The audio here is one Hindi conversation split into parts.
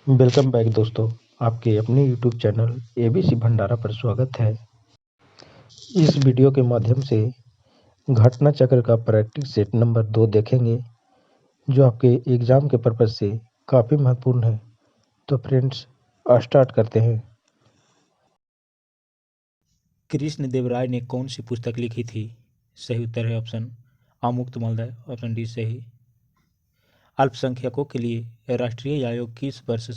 वेलकम बैक दोस्तों। आपके अपने यूट्यूब चैनल एबीसी भंडारा पर स्वागत है। इस वीडियो के माध्यम से घटना चक्र का प्रैक्टिस सेट नंबर 2 देखेंगे, जो आपके एग्जाम के पर्पज से काफ़ी महत्वपूर्ण है। तो फ्रेंड्स, स्टार्ट करते हैं। कृष्ण देव राय ने कौन सी पुस्तक लिखी थी? सही उत्तर है ऑप्शन आमुक्तमाल्यदा, ऑप्शन डी सही। अल्पसंख्यकों के लिए राष्ट्रीय आयोग किस वर्ष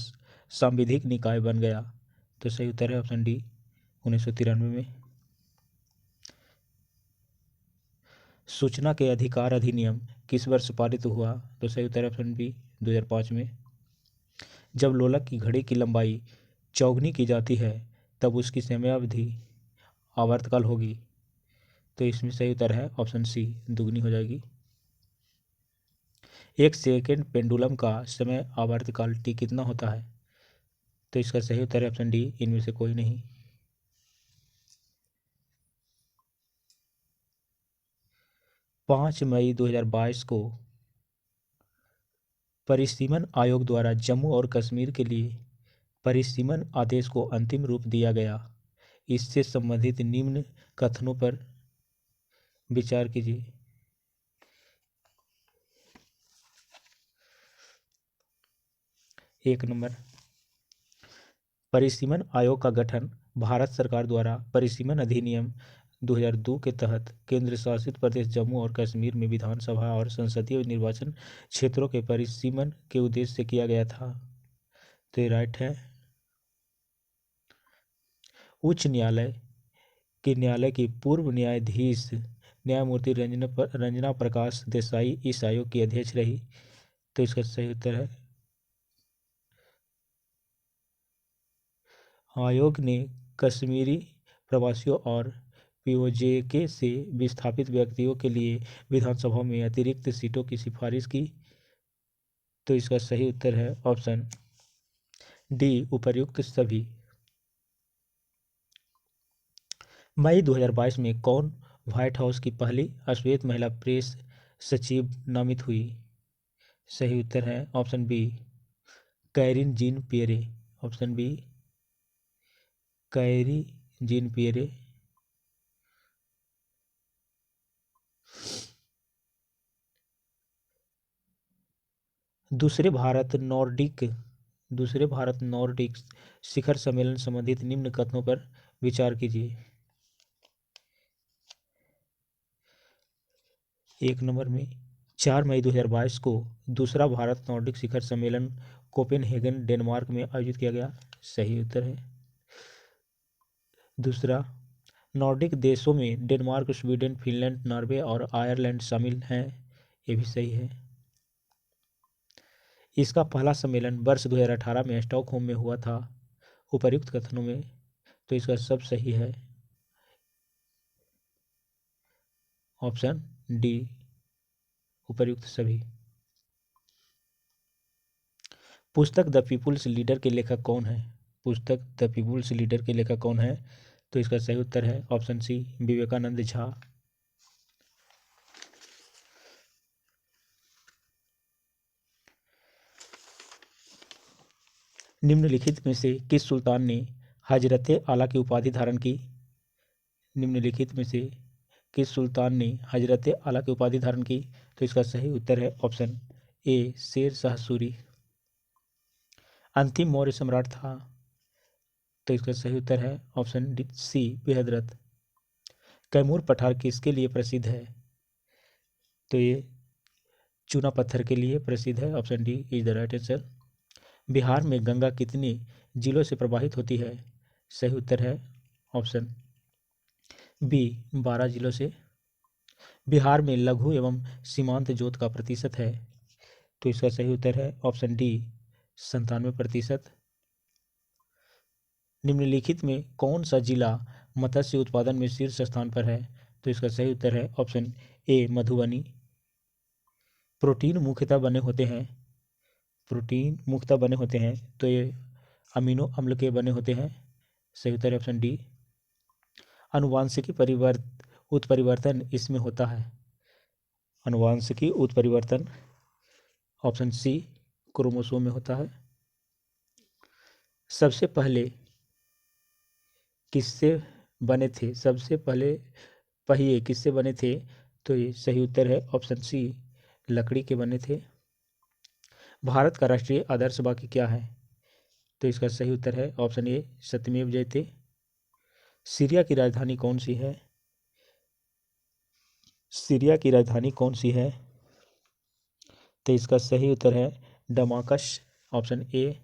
सांविधिक निकाय बन गया? तो सही उत्तर है ऑप्शन डी 1993 में। सूचना के अधिकार अधिनियम किस वर्ष पारित हुआ? तो सही उत्तर है ऑप्शन बी 2005 में। जब लोलक की घड़ी की लंबाई चौगुनी की जाती है तब उसकी समयावधि आवर्तकाल होगी। तो इसमें सही उत्तर है ऑप्शन सी, दुगनी हो जाएगी। एक सेकेंड पेंडुलम का समय आवर्तकाल टी कितना होता है? तो इसका सही उत्तर है ऑप्शन डी, इनमें से कोई नहीं। पाँच मई 2022 को परिसीमन आयोग द्वारा जम्मू और कश्मीर के लिए परिसीमन आदेश को अंतिम रूप दिया गया। इससे संबंधित निम्न कथनों पर विचार कीजिए। एक नंबर, परिसीमन आयोग का गठन भारत सरकार द्वारा परिसीमन अधिनियम 2002 के तहत केंद्र शासित प्रदेश जम्मू और कश्मीर में विधानसभा और संसदीय निर्वाचन क्षेत्रों के परिसीमन के उद्देश्य से किया गया था। तो ये राइट है। उच्च न्यायालय के न्यायालय की पूर्व न्यायाधीश न्यायमूर्ति रंजना प्रकाश देसाई इस आयोग की अध्यक्ष रही। तो इसका सही उत्तर है। आयोग ने कश्मीरी प्रवासियों और पीओजे से विस्थापित व्यक्तियों के लिए विधानसभा में अतिरिक्त सीटों की सिफारिश की। तो इसका सही उत्तर है ऑप्शन डी, उपर्युक्त सभी। मई 2022 में कौन व्हाइट हाउस की पहली श्वेत महिला प्रेस सचिव नामित हुई? सही उत्तर है option B, Karin Jean Pierre, option B Karine Jean Pierre. दूसरे भारत नॉर्डिक शिखर सम्मेलन संबंधित निम्न कथनों पर विचार कीजिए। एक नंबर में, 4 मई 2022 को दूसरा भारत नॉर्डिक शिखर सम्मेलन कोपेनहेगन डेनमार्क में आयोजित किया गया। सही उत्तर है। दूसरा, नॉर्डिक देशों में डेनमार्क, स्वीडन, फिनलैंड, नॉर्वे और आयरलैंड शामिल हैं। ये भी सही है। इसका पहला सम्मेलन वर्ष 2018 में स्टॉकहोम में हुआ था। उपर्युक्त कथनों में, तो इसका सब सही है ऑप्शन डी, उपर्युक्त सभी। पुस्तक द पीपुल्स लीडर के लेखक कौन है? पुस्तक द पीपुल्स लीडर के लेखक कौन है? तो इसका सही उत्तर है ऑप्शन सी, विवेकानंद झा। निम्नलिखित में से किस सुल्तान ने हजरत आला की उपाधि धारण की? निम्नलिखित में से किस सुल्तान ने हजरत आला की उपाधि धारण की? तो इसका सही उत्तर है ऑप्शन ए, शेर शाह सूरी। अंतिम मौर्य सम्राट था। तो इसका सही उत्तर है ऑप्शन सी, बृहद्रथ। कैमूर पठार किसके लिए प्रसिद्ध है? तो ये चूना पत्थर के लिए प्रसिद्ध है। Option D is the right answer. Bihar में गंगा कितने जिलों से प्रवाहित होती है? सही उत्तर है ऑप्शन बी, 12 जिलों से। बिहार में लघु एवं सीमांत जोत का प्रतिशत है? तो इसका सही उत्तर है ऑप्शन डी, 97%। निम्नलिखित में कौन सा जिला मत्स्य उत्पादन में शीर्ष स्थान पर है? तो इसका सही उत्तर है ऑप्शन ए, मधुबनी। प्रोटीन मुख्यतः बने होते हैं तो ये अमीनो अम्ल के बने होते हैं। सही उत्तर है ऑप्शन डी। आनुवांशिकी उत्परिवर्तन इसमें होता है। आनुवांशिकी उत्परिवर्तन ऑप्शन सी, क्रोमोसोम में होता है। सबसे पहले किससे बने थे? सबसे पहले पहिए किससे बने थे? तो ये सही उत्तर है ऑप्शन सी, लकड़ी के बने थे। भारत का राष्ट्रीय आदर्श वाक्य क्या है? तो इसका सही उत्तर है ऑप्शन ए, सत्यमेव जयते। सीरिया की राजधानी कौन सी है? सीरिया की राजधानी कौन सी है? तो इसका सही उत्तर है दमाकस, ऑप्शन ए।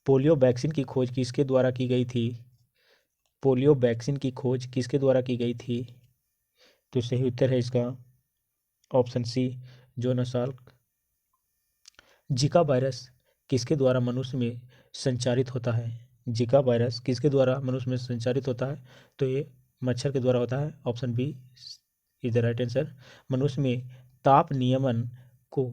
पोलियो वैक्सीन की खोज किसके द्वारा की गई थी? पोलियो वैक्सीन की खोज किसके द्वारा की गई थी? तो सही उत्तर है इसका ऑप्शन सी, जोनास साल्क। जिका वायरस किसके द्वारा मनुष्य में संचारित होता है? जिका वायरस किसके द्वारा मनुष्य में संचारित होता है? तो ये मच्छर के द्वारा होता है, option B is the right answer. मनुष्य में ताप नियमन को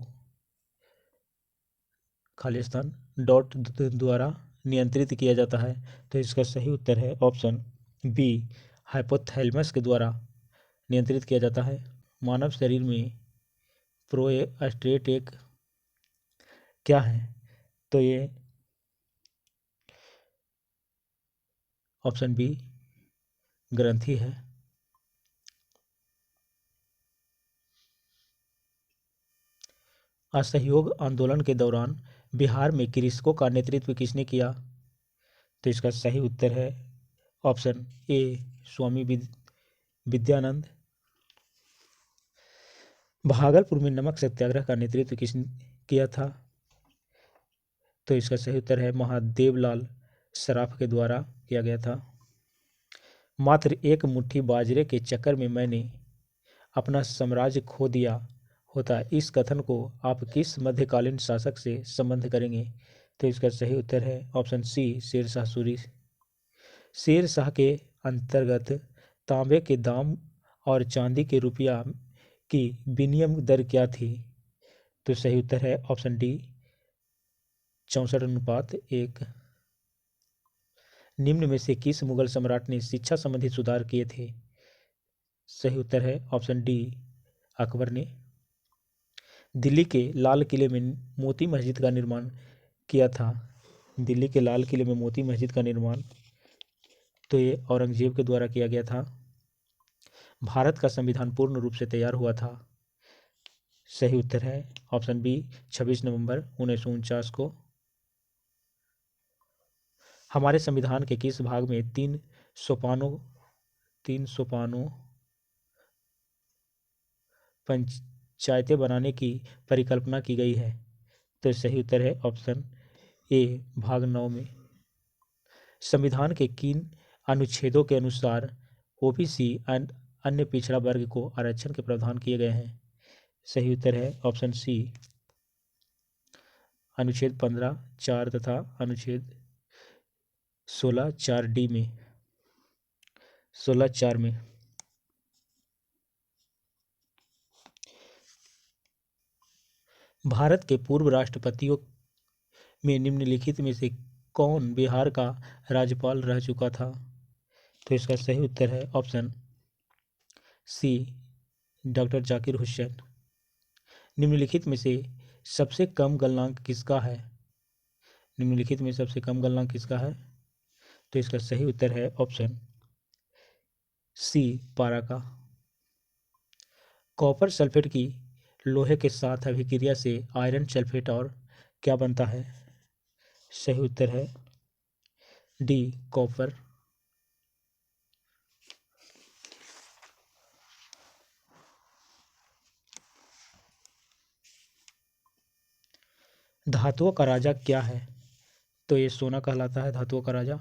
खालिस्तान डॉट द्वारा नियंत्रित किया जाता है। तो इसका सही उत्तर है ऑप्शन बी, हाइपोथैलेमस के द्वारा नियंत्रित किया जाता है। मानव शरीर में प्रोस्टेट एक क्या है? तो ये ऑप्शन बी, ग्रंथि है। असहयोग आंदोलन के दौरान बिहार में कृषकों का नेतृत्व किसने किया? तो इसका सही उत्तर है ऑप्शन ए, स्वामी विद्यानंद। भागलपुर में नमक सत्याग्रह का नेतृत्व किसने किया था? तो इसका सही उत्तर है महादेवलाल सराफ के द्वारा किया गया था। मात्र एक मुट्ठी बाजरे के चक्कर में मैंने अपना साम्राज्य खो दिया होता, इस कथन को आप किस मध्यकालीन शासक से संबंध करेंगे? तो इसका सही उत्तर है ऑप्शन सी, शेरशाह सूरी। शेरशाह के अंतर्गत तांबे के दाम और चांदी के रुपया की विनिमय दर क्या थी? तो सही उत्तर है ऑप्शन डी, 64:1। निम्न में से किस मुगल सम्राट ने शिक्षा संबंधी सुधार किए थे? सही उत्तर है ऑप्शन डी, अकबर ने। दिल्ली के लाल किले में मोती मस्जिद का निर्माण किया था। दिल्ली के लाल किले में मोती मस्जिद का निर्माण तो ये औरंगजेब के द्वारा किया गया था। भारत का संविधान पूर्ण रूप से तैयार हुआ था। सही उत्तर है ऑप्शन बी, 26 नवंबर 1949 को। हमारे संविधान के किस भाग में तीन सोपानों पंचायतें बनाने की परिकल्पना की गई है? तो सही उत्तर है ऑप्शन ए, भाग 9 में। संविधान के किन अनुच्छेदों के अनुसार ओबीसी अन्य पिछड़ा वर्ग को आरक्षण के प्रावधान किए गए हैं? सही उत्तर है ऑप्शन सी, अनुच्छेद 15(4) तथा अनुच्छेद 16(4)(d) में, 16(4) में। भारत के पूर्व राष्ट्रपतियों में निम्नलिखित में से कौन बिहार का राज्यपाल रह चुका था? तो इसका सही उत्तर है option C, doctor Zakir Hussain. निम्नलिखित में से सबसे कम गलनांक किसका है? निम्नलिखित में सबसे कम गलनांक किसका है? तो इसका सही उत्तर है ऑप्शन सी, पारा का। कॉपर सल्फेट की लोहे के साथ अभिक्रिया से आयरन सल्फेट और क्या बनता है? सही उत्तर है डी, कॉपर। धातुओं का राजा क्या है? तो ये सोना कहलाता है, धातुओं का राजा।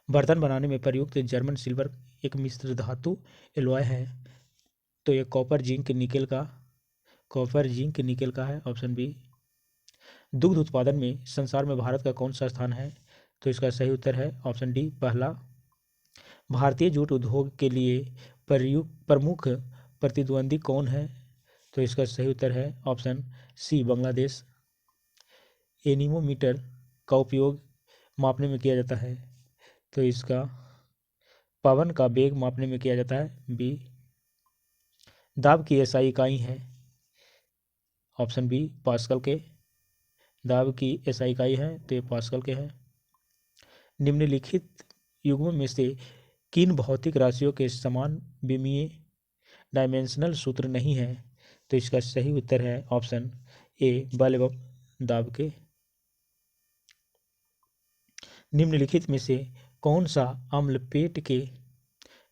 बर्तन बनाने में प्रयुक्त जर्मन सिल्वर एक मिश्र धातु एलॉय है। तो ये कॉपर जिंक निकेल का है, ऑप्शन बी। दुग्ध उत्पादन में संसार में भारत का कौन सा स्थान है? तो इसका सही उत्तर है ऑप्शन डी, पहला। भारतीय जूट उद्योग के लिए प्रमुख प्रतिद्वंदी कौन है? तो इसका सही उत्तर है ऑप्शन सी, बांग्लादेश। एनीमोमीटर का उपयोग मापने में किया जाता है। तो इसका पवन का वेग मापने में किया जाता है, बी। दाब की एसआई इकाई है, ऑप्शन बी, पास्कल के दाब की एसआई इकाई है तो ये पास्कल के हैं। निम्नलिखित युग्म में से किन भौतिक राशियों के समान विमीय डायमेंशनल सूत्र नहीं है? तो इसका सही उत्तर है ऑप्शन ए बल एवं दाब के। निम्नलिखित में से कौन सा अम्ल पेट के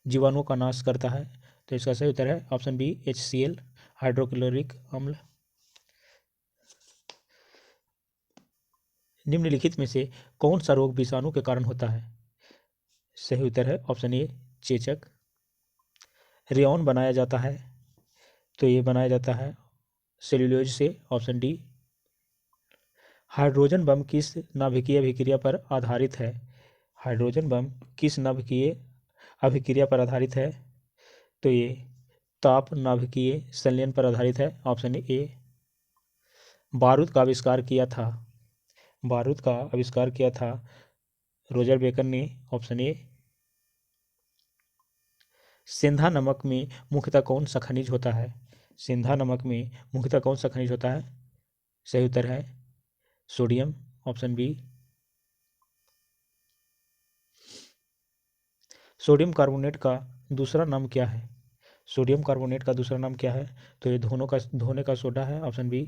जीवाणुओं का नाश करता है? तो इसका सही उत्तर है ऑप्शन बी HCl हाइड्रोक्लोरिक अम्ल। निम्नलिखित में से कौन सा रोग विषाणु के कारण होता है? सही उत्तर है ऑप्शन ए चेचक। रेयॉन बनाया जाता है तो ये बनाया जाता है सेल्यूलोज से, ऑप्शन डी। हाइड्रोजन बम किस नाभिकीय अभिक्रिया पर आधारित है? हाइड्रोजन बम किस नाभिकीय अभिक्रिया पर आधारित है? तो ये ताप नाभिकीय संलयन पर आधारित है, ऑप्शन ए। बारूद का आविष्कार किया था रोजर बेकन ने, ऑप्शन ए। सिंधा नमक में मुख्यतः कौन सा खनिज होता है? सिंधा नमक में मुख्यतः कौन सा खनिज होता है? सही उत्तर है sodium, option B. Sodium carbonate का दूसरा नाम क्या है? सोडियम कार्बोनेट का दूसरा नाम क्या है? तो ये धोने का सोडा है, ऑप्शन बी।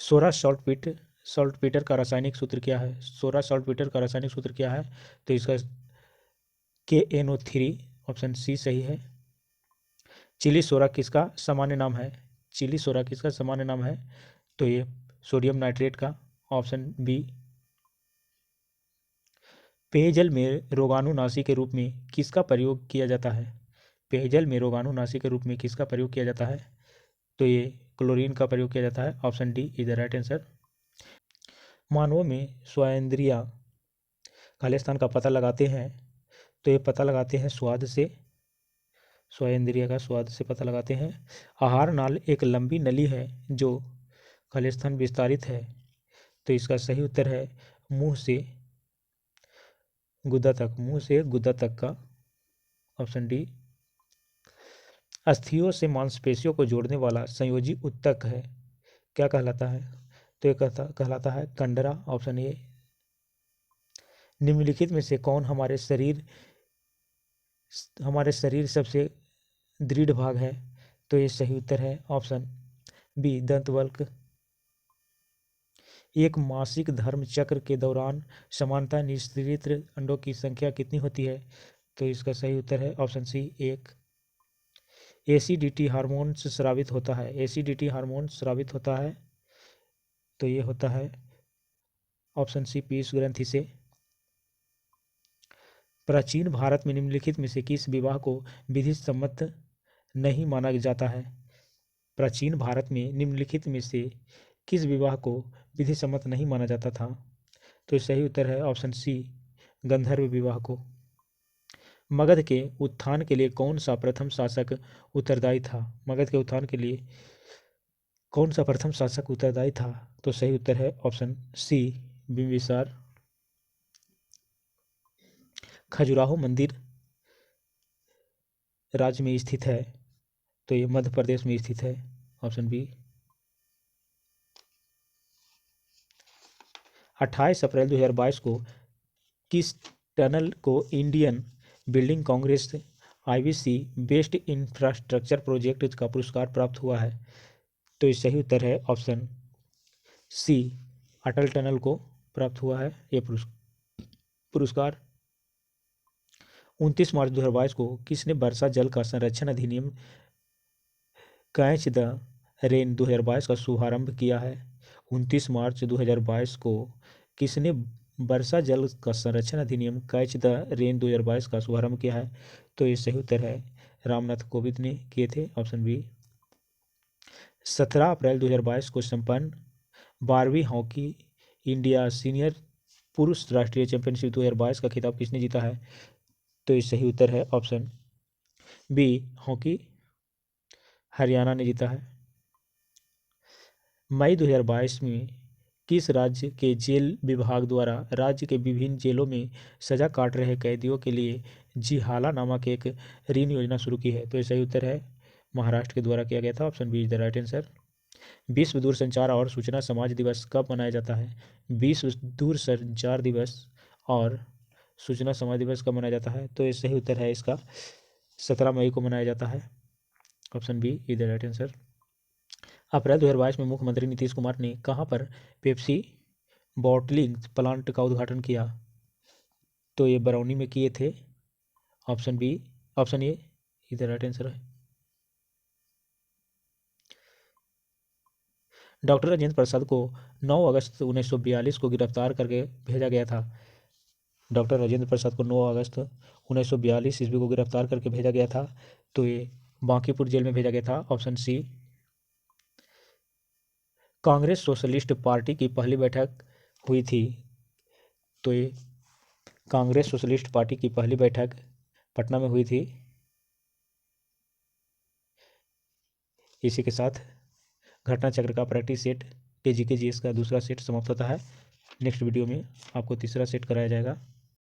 सोरा सॉल्टपीटर का रासायनिक सूत्र क्या है? सोरा सॉल्टपीटर का रासायनिक सूत्र क्या है? तो इसका KNO3, ऑप्शन सी सही है। चिली सोरा किसका सामान्य नाम है? चिली सोरा किसका सामान्य नाम है? तो ये सोडियम नाइट्रेट का, ऑप्शन बी। पेयजल में रोगाणुनाशी के रूप में किसका प्रयोग किया जाता है? पेयजल में रोगाणुनाशी के रूप में किसका प्रयोग किया जाता है? तो ये क्लोरीन का प्रयोग किया जाता है, option D is the right answer. मानवों में स्वाइंद्रिया खालिस्तान का पता लगाते हैं तो ये पता लगाते हैं स्वाद से, स्वाइंद्रिया का स्वाद से पता लगाते हैं। आहार नाल एक लंबी नली है जो खालिस्तान विस्तारित है, तो इसका सही उत्तर है मुंह से गुदा तक का, ऑप्शन डी। अस्थियों से मांसपेशियों को जोड़ने वाला संयोजी ऊतक है, क्या कहलाता है? तो ये कहलाता है कंडरा, ऑप्शन ए। निम्नलिखित में से कौन हमारे शरीर सबसे दृढ़ भाग है? तो ये सही उत्तर है ऑप्शन बी दंतवल्क। एक मासिक धर्म चक्र के दौरान सामान्यतः निःसृत अंडों की संख्या कितनी होती है? तो इसका सही उत्तर है ऑप्शन सी 1। एसिडिटी हार्मोन स्रावित होता है तो ये होता है ऑप्शन सी पीयूष ग्रंथि से। प्राचीन भारत में निम्नलिखित में से किस विवाह को विधि सम्मत नहीं माना जाता है? प्राचीन भारत में निम्नलिखित में से किस विवाह को विधि सम्मत नहीं माना जाता था? तो सही उत्तर है ऑप्शन सी गंधर्व विवाह को। मगध के उत्थान के लिए कौन सा प्रथम शासक उत्तरदायी था? मगध के उत्थान के लिए कौन सा प्रथम शासक उत्तरदायी था? तो सही उत्तर है ऑप्शन सी बिंबिसार। खजुराहो मंदिर राज्य में स्थित है तो ये मध्य प्रदेश में स्थित है, ऑप्शन बी। 28 अप्रैल 2022 को किस टनल को Indian building Congress IBC best infrastructure project का पुरस्कार प्राप्त हुआ है? तो ये सही उत्तर है ऑप्शन सी अटल टनल को प्राप्त हुआ है ये पुरस्कार। 29 मार्च 2022 को किसने वर्षा जल का संरक्षण अधिनियम कैच द रेन 2022 का शुभारंभ किया है? 29 मार्च 2022 को किसने वर्षा जल का संरक्षण अधिनियम कैच द रेन 2022 का शुभारंभ किया है? तो ये सही उत्तर है रामनाथ कोविंद ने किए थे, ऑप्शन बी। 17 अप्रैल 2022 को संपन्न 12वीं हॉकी इंडिया सीनियर पुरुष राष्ट्रीय चैंपियनशिप 2022 का खिताब किसने जीता है? तो ये सही उत्तर है ऑप्शन बी हॉकी हरियाणा ने जीता है। मई 2022 में किस राज्य के जेल विभाग द्वारा राज्य के विभिन्न जेलों में सजा काट रहे कैदियों के लिए जिहाला नामक एक ऋण योजना शुरू की है? तो ये सही उत्तर है महाराष्ट्र के द्वारा किया गया था, option B is the right answer. विश्व दूरसंचार और सूचना समाज दिवस कब मनाया जाता है? विश्व दूरसंचार दिवस और सूचना समाज दिवस कब मनाया जाता है? तो ये सही उत्तर है इसका 17 मई को मनाया जाता है। Option B is the right answer. अप्रैल 2022 में मुख्यमंत्री नीतीश कुमार ने कहाँ पर पेप्सी बॉटलिंग प्लांट का उद्घाटन किया? तो ये बरौनी में किए थे। Option A is the right answer है। डॉक्टर राजेंद्र प्रसाद को 9 अगस्त 1942 को गिरफ्तार करके भेजा गया था। डॉक्टर राजेंद्र प्रसाद को 9 अगस्त 1942 ईस्वी को गिरफ्तार करके भेजा गया था। तो ये बांकीपुर जेल में भेजा गया था। Option C. Congress socialist party की पहली बैठक हुई थी। तो ये कांग्रेस सोशलिस्ट पार्टी की पहली बैठक पटना में हुई थी। इसी के साथ घटना चक्र का प्रैक्टिस सेट के जीके जीएस का दूसरा सेट समाप्त होता है। नेक्स्ट वीडियो में आपको तीसरा सेट कराया जाएगा।